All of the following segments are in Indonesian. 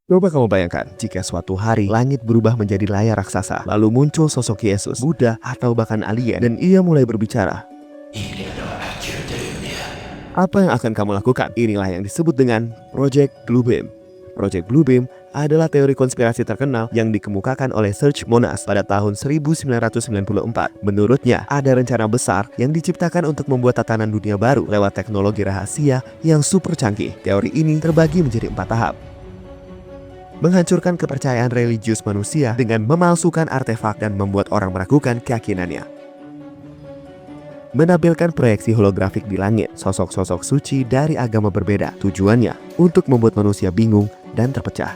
Coba kamu bayangkan jika suatu hari langit berubah menjadi layar raksasa, lalu muncul sosok Yesus, Buddha, atau bahkan alien, dan ia mulai berbicara. Ini adalah akhir dunia. Apa yang akan kamu lakukan? Inilah yang disebut dengan Project Bluebeam. Project Bluebeam adalah teori konspirasi terkenal yang dikemukakan oleh Serge Monas pada tahun 1994. Menurutnya, ada rencana besar yang diciptakan untuk membuat tatanan dunia baru lewat teknologi rahasia yang super canggih. Teori ini terbagi menjadi 4 tahap. Menghancurkan kepercayaan religius manusia dengan memalsukan artefak dan membuat orang meragukan keyakinannya. Menampilkan proyeksi holografik di langit, sosok-sosok suci dari agama berbeda. Tujuannya untuk membuat manusia bingung dan terpecah.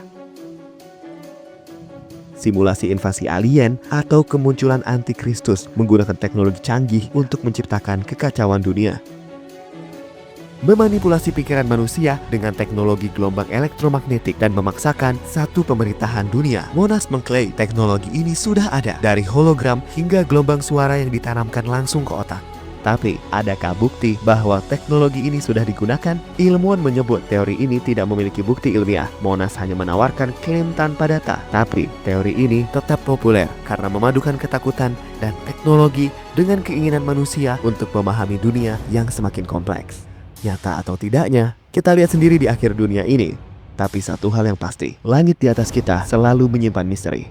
Simulasi invasi alien atau kemunculan antikristus menggunakan teknologi canggih untuk menciptakan kekacauan dunia. Memanipulasi pikiran manusia dengan teknologi gelombang elektromagnetik dan memaksakan satu pemerintahan dunia. Monas mengklaim teknologi ini sudah ada, dari hologram hingga gelombang suara yang ditanamkan langsung ke otak. Tapi, adakah bukti bahwa teknologi ini sudah digunakan? Ilmuwan menyebut teori ini tidak memiliki bukti ilmiah. Monas hanya menawarkan klaim tanpa data. Tapi, teori ini tetap populer karena memadukan ketakutan dan teknologi dengan keinginan manusia untuk memahami dunia yang semakin kompleks. Nyata atau tidaknya, kita lihat sendiri di akhir dunia ini. Tapi satu hal yang pasti, langit di atas kita selalu menyimpan misteri.